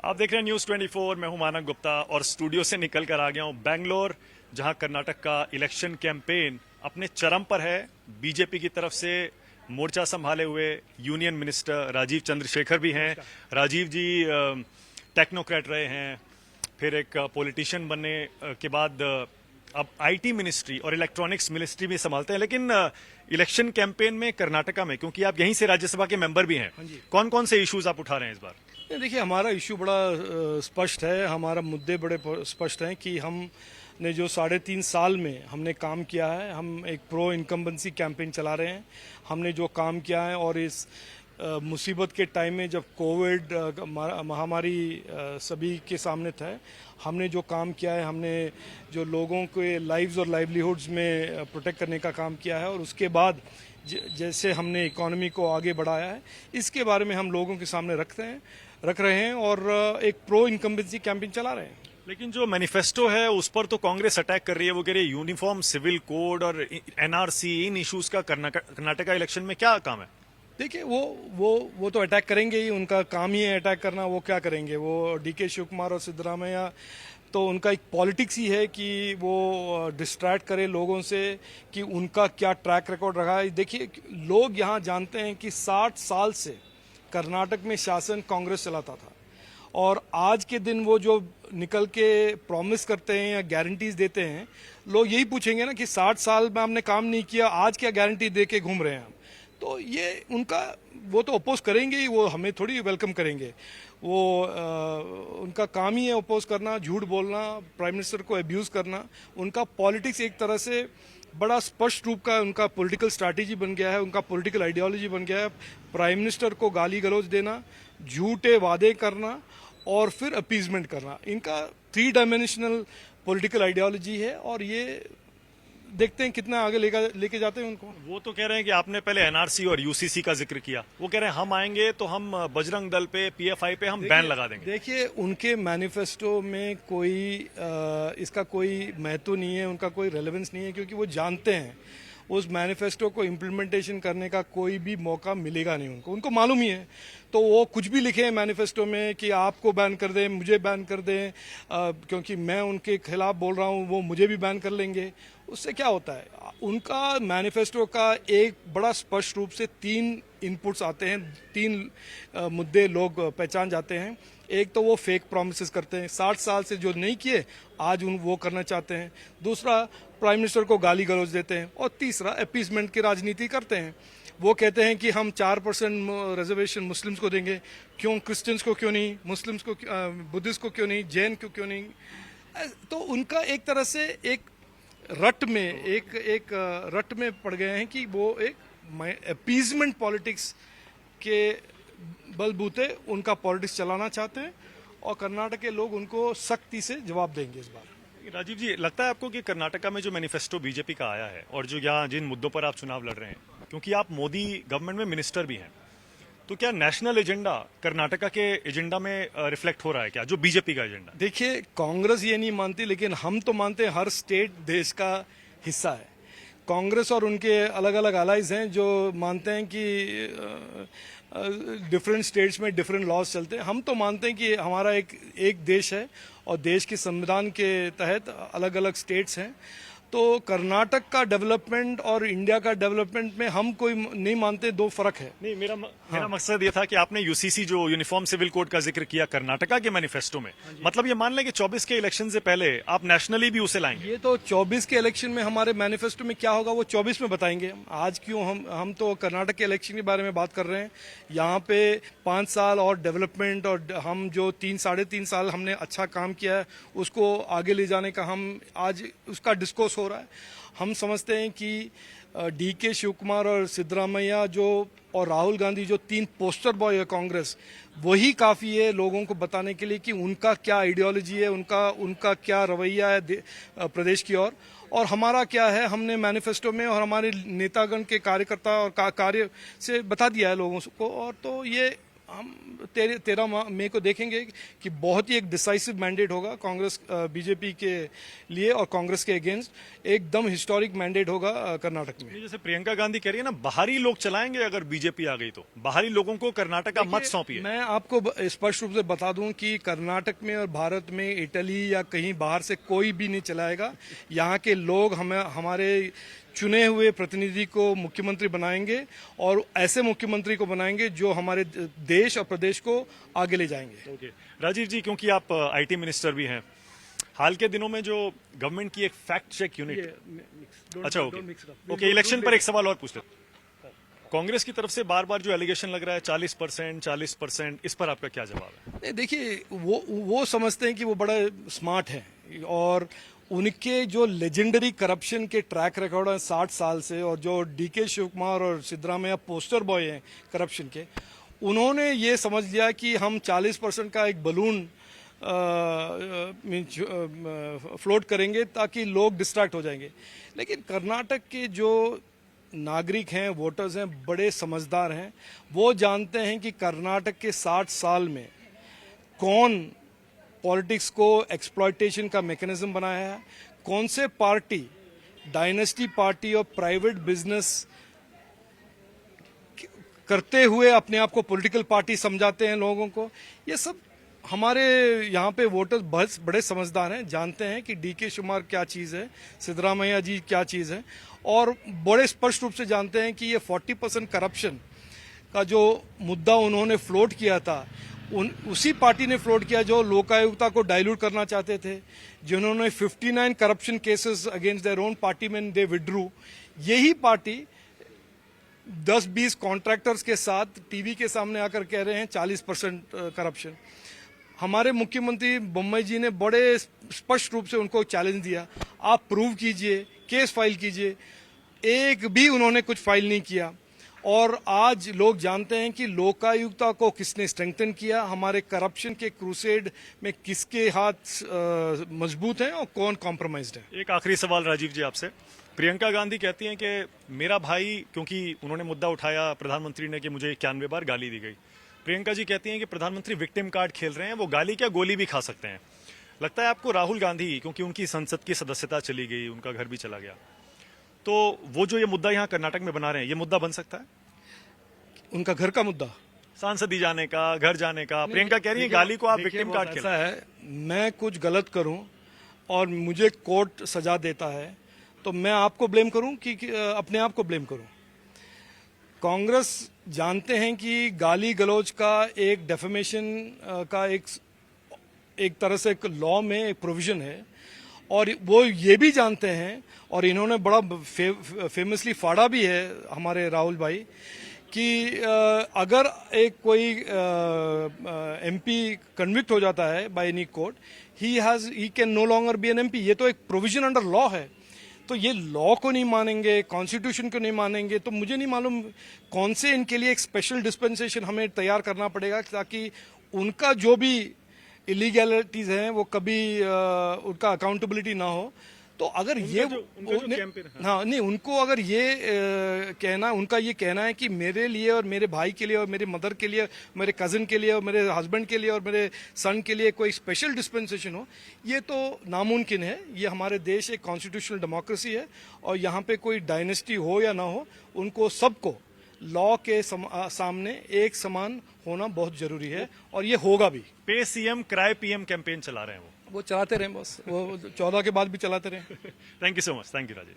आप देख रहे हैं न्यूज 24। मैं हूं मानव गुप्ता और स्टूडियो से निकल कर आ गया हूं बेंगलोर, जहां कर्नाटक का इलेक्शन कैंपेन अपने चरम पर है। बीजेपी की तरफ से मोर्चा संभाले हुए यूनियन मिनिस्टर राजीव चंद्रशेखर भी हैं। राजीव जी टेक्नोक्रेट रहे हैं, फिर एक पॉलिटिशियन बनने के बाद अब आईटी मिनिस्ट्री और इलेक्ट्रॉनिक्स मिनिस्ट्री भी संभालते हैं। लेकिन इलेक्शन कैंपेन में कर्नाटका में, क्योंकि आप यहीं से राज्यसभा के मेंबर भी हैं, कौन कौन से इश्यूज आप उठा रहे हैं इस बार? देखिए, हमारा इशू बड़ा स्पष्ट है। हमारा मुद्दे बड़े स्पष्ट हैं कि हम ने जो 3.5 साल में हमने काम किया है, हम एक प्रो इनकम्बेंसी कैंपेन चला रहे हैं। हमने जो काम किया है और इस मुसीबत के टाइम में जब कोविड महामारी सभी के सामने था, हमने जो काम किया है, हमने जो लोगों के लाइव्स और लाइवलीहुड्स में प्रोटेक्ट करने का काम किया है और उसके बाद जैसे हमने इकोनॉमी को आगे बढ़ाया है, इसके बारे में हम लोगों के सामने रख रहे हैं और एक प्रो इनकम्बेंसी कैंपेन चला रहे हैं। लेकिन जो मैनिफेस्टो है उस पर तो कांग्रेस अटैक कर रही है। वो कह रही है यूनिफॉर्म सिविल कोड और एनआरसी, इन इश्यूज का कर्नाटका इलेक्शन में क्या काम है? देखिए, वो तो अटैक करेंगे ही, उनका काम ही है अटैक करना। वो क्या करेंगे? वो डीके शिव कुमार और सिद्धरामैया, तो उनका एक पॉलिटिक्स ही है कि वो डिस्ट्रैक्ट करे लोगों से कि उनका क्या ट्रैक रिकॉर्ड रहा है। देखिए, लोग यहाँ जानते हैं कि 60 साल से कर्नाटक में शासन कांग्रेस चलाता था और आज के दिन वो जो निकल के प्रॉमिस करते हैं या गारंटीज देते हैं, लोग यही पूछेंगे ना कि 60 साल में हमने काम नहीं किया, आज क्या गारंटी दे के घूम रहे हैं हम। तो ये उनका, वो तो अपोज करेंगे ही, वो हमें थोड़ी वेलकम करेंगे। वो उनका काम ही है अपोज करना, झूठ बोलना, प्राइम मिनिस्टर को अब्यूज करना। उनका पॉलिटिक्स एक तरह से बड़ा स्पष्ट रूप का उनका पॉलिटिकल स्ट्रैटेजी बन गया है, उनका पॉलिटिकल आइडियोलॉजी बन गया है। प्राइम मिनिस्टर को गाली गलौज देना, झूठे वादे करना और फिर अपीजमेंट करना, इनका 3 डायमेंशनल पॉलिटिकल आइडियोलॉजी है और ये देखते हैं कितना आगे लेके जाते हैं उनको। वो तो कह रहे हैं कि आपने पहले एनआरसी और यूसीसी का जिक्र किया। वो कह रहे हैं हम आएंगे तो हम बजरंग दल पे, पीएफआई पे हम बैन लगा देंगे। देखिए, उनके मैनिफेस्टो में कोई इसका कोई महत्व नहीं है, उनका कोई रेलेवेंस नहीं है, क्योंकि वो जानते हैं उस मैनिफेस्टो को इम्प्लीमेंटेशन करने का कोई भी मौका मिलेगा नहीं उनको मालूम ही है। तो वो कुछ भी लिखे हैं मैनिफेस्टो में कि आपको बैन कर दें, मुझे बैन कर दें, क्योंकि मैं उनके खिलाफ बोल रहा हूँ, वो मुझे भी बैन कर लेंगे। उससे क्या होता है? उनका मैनिफेस्टो का एक बड़ा स्पष्ट रूप से 3 इनपुट्स आते हैं, 3 मुद्दे लोग पहचान जाते हैं। एक तो वो फेक प्रॉमिसेस करते हैं, 60 साल से जो नहीं किए आज वो करना चाहते हैं। दूसरा, प्राइम मिनिस्टर को गाली गलौज देते हैं और तीसरा, अपीसमेंट की राजनीति करते हैं। वो कहते हैं कि हम 4% रिजर्वेशन मुस्लिम्स को देंगे। क्यों? क्रिश्चियंस को क्यों नहीं? मुस्लिम्स को, बुद्धिस्ट को क्यों नहीं? जैन को क्यों नहीं? तो उनका एक तरह से एक रट में पड़ गए हैं कि वो एक अपीजमेंट पॉलिटिक्स के बलबूते उनका पॉलिटिक्स चलाना चाहते हैं और कर्नाटक के लोग उनको सख्ती से जवाब देंगे इस बार। राजीव जी, लगता है आपको कि कर्नाटका में जो मैनिफेस्टो बीजेपी का आया है और जो यहाँ जिन मुद्दों पर आप चुनाव लड़ रहे हैं, क्योंकि आप मोदी गवर्नमेंट में मिनिस्टर भी हैं, तो क्या नेशनल एजेंडा कर्नाटका के एजेंडा में रिफ्लेक्ट हो रहा है क्या, जो बीजेपी का एजेंडा? देखिए, कांग्रेस ये नहीं मानती, लेकिन हम तो मानते हैं हर स्टेट देश का हिस्सा है। कांग्रेस और उनके अलग अलग अलाइज हैं जो मानते हैं कि डिफरेंट स्टेट्स में डिफरेंट लॉज चलते हैं। हम तो मानते हैं कि हमारा एक देश है और देश के संविधान के तहत अलग अलग स्टेट्स हैं। तो कर्नाटक का डेवलपमेंट और इंडिया का डेवलपमेंट में हम कोई नहीं मानते, 2 फर्क है। नहीं, मेरा मकसद ये था कि आपने यूसीसी, जो यूनिफॉर्म सिविल कोड का जिक्र किया कर्नाटका के मैनिफेस्टो में, मतलब ये मान लें कि 24 के इलेक्शन से पहले आप नेशनली भी उसे लाएंगे। ये तो 24 के इलेक्शन में हमारे मैनिफेस्टो में क्या होगा वो 24 में बताएंगे। आज क्यों हम तो कर्नाटक के इलेक्शन के बारे में बात कर रहे हैं। यहाँ पे 5 साल और डेवलपमेंट, और हम जो 3-3.5 साल हमने अच्छा काम किया है उसको आगे ले जाने का हम आज उसका डिस्कोर्स हो रहा है। हम समझते हैं कि डीके शिव कुमार और सिद्धरामैया और राहुल गांधी जो 3 पोस्टर बॉय है कांग्रेस, वही काफ़ी है लोगों को बताने के लिए कि उनका क्या आइडियोलॉजी है, उनका क्या रवैया है प्रदेश की और हमारा क्या है। हमने मैनिफेस्टो में और हमारे नेतागण के कार्यकर्ता और कार्य से बता दिया है लोगों को। और तो ये हम 13 मई को देखेंगे कि बहुत ही एक डिसाइसिव मैंडेट होगा कांग्रेस बीजेपी के लिए और कांग्रेस के अगेंस्ट एकदम हिस्टोरिक मैंडेट होगा कर्नाटक में। जैसे प्रियंका गांधी कह रही है ना, बाहरी लोग चलाएंगे अगर बीजेपी आ गई तो, बाहरी लोगों को कर्नाटक का मत सौंपिए। मैं आपको स्पष्ट रूप से बता दूं कि कर्नाटक में और भारत में इटली या कहीं बाहर से कोई भी नहीं चलाएगा। यहाँ के लोग हमारे चुने हुए प्रतिनिधि को मुख्यमंत्री बनाएंगे और ऐसे मुख्यमंत्री को बनाएंगे जो हमारे देश और प्रदेश को आगे ले जाएंगे। ओके राजीव जी, क्योंकि आप आईटी मिनिस्टर भी हैं, हाल के दिनों में जो गवर्नमेंट की एक फैक्ट चेक यूनिट, अच्छा ओके इलेक्शन पर एक सवाल और पूछते, कांग्रेस की तरफ से बार बार जो एलिगेशन लग रहा है 40%, इस पर आपका क्या जवाब है? नहीं, देखिए वो समझते हैं कि वो बड़ा स्मार्ट है और उनके जो लेजेंडरी करप्शन के ट्रैक रिकॉर्ड है 60 साल से, और जो डीके शिव कुमार और सिद्धरामैया पोस्टर बॉय हैं करप्शन के, उन्होंने ये समझ लिया कि हम 40% का एक बलून फ्लोट करेंगे ताकि लोग डिस्ट्रैक्ट हो जाएंगे। लेकिन कर्नाटक के जो नागरिक हैं, वोटर्स हैं, बड़े समझदार हैं। वो जानते हैं कि कर्नाटक के 60 साल में कौन पॉलिटिक्स को एक्सप्लॉयटेशन का मैकेनिज्म बनाया है, कौन से पार्टी डायनेस्टी पार्टी और प्राइवेट बिजनेस करते हुए अपने आप को पॉलिटिकल पार्टी समझाते हैं लोगों को। ये सब हमारे यहाँ पे वोटर्स बहुत बड़े समझदार हैं, जानते हैं कि डीके शिवकुमार क्या चीज़ है, सिद्धरामैया जी क्या चीज़ है, और बड़े स्पष्ट रूप से जानते हैं कि ये 40% करप्शन का जो मुद्दा उन्होंने फ्लोट किया था, उसी पार्टी ने फ्लोट किया जो लोकायुक्ता को डाइल्यूट करना चाहते थे, जिन्होंने 59 corruption cases against their own party में दे विड्रू। यही पार्टी 10-20 कॉन्ट्रैक्टर्स के साथ टीवी के सामने आकर कह रहे हैं 40% करप्शन। हमारे मुख्यमंत्री बम्बई जी ने बड़े स्पष्ट रूप से उनको चैलेंज दिया, आप प्रूव कीजिए, केस फाइल कीजिए। एक भी उन्होंने कुछ फाइल नहीं किया। और आज लोग जानते हैं कि लोकायुक्ता को किसने स्ट्रेंथन किया, हमारे करप्शन के क्रूसेड में किसके हाथ मजबूत हैं और कौन कॉम्प्रोमाइज्ड है। एक आखिरी सवाल राजीव जी आपसे, प्रियंका गांधी कहती हैं कि मेरा भाई, क्योंकि उन्होंने मुद्दा उठाया प्रधानमंत्री ने कि मुझे 91 बार गाली दी गई, प्रियंका जी कहती हैं कि प्रधानमंत्री विक्टिम कार्ड खेल रहे हैं, वो गाली क्या गोली भी खा सकते हैं। लगता है आपको राहुल गांधी, क्योंकि उनकी संसद की सदस्यता चली गई, उनका घर भी चला गया, तो वो जो ये मुद्दा यहाँ कर्नाटक में बना रहे हैं, ये मुद्दा बन सकता है? उनका घर का मुद्दा, सांसदी जाने का, घर जाने का। प्रियंका कह रही है गाली को आप विक्टिम कार्ड खेल। ऐसा है, मैं कुछ गलत करूं और मुझे कोर्ट सजा देता है तो मैं आपको ब्लेम करूं कि अपने आप को ब्लेम करूं? कांग्रेस जानते हैं कि गाली गलौज का एक डेफेमेशन का एक तरह से एक लॉ में एक प्रोविजन है, और वो ये भी जानते हैं, और इन्होंने बड़ा फेमसली फाड़ा भी है हमारे राहुल भाई, कि अगर एक कोई एमपी कन्विक्ट हो जाता है by any court, he can no longer be an MP. ये तो एक प्रोविजन अंडर लॉ है। तो ये लॉ को नहीं मानेंगे, कॉन्स्टिट्यूशन को नहीं मानेंगे, तो मुझे नहीं मालूम कौन से इनके लिए एक स्पेशल डिस्पेंसेशन हमें तैयार करना पड़ेगा ताकि उनका जो भी इलीगैलिटीज हैं वो कभी उनका अकाउंटेबिलिटी ना हो। तो अगर ये हाँ नहीं, उनको अगर ये कहना, उनका ये कहना है कि मेरे लिए और मेरे भाई के लिए और मेरे मदर के लिए, मेरे कजिन के लिए और मेरे हस्बैंड के लिए और मेरे सन के लिए कोई स्पेशल डिस्पेंसेशन हो, ये तो नामुमकिन है। ये हमारे देश एक कॉन्स्टिट्यूशनल डेमोक्रेसी है और यहाँ पे कोई डायनेस्टी हो या ना हो, उनको सबको लॉ के सामने एक समान होना बहुत जरूरी है, और ये होगा भी। पे सीएम क्राई पीएम कैंपेन चला रहे हैं वो चलाते रहें, बस वो 14 के बाद भी चलाते रहें। Thank you so much. Thank you Rajesh.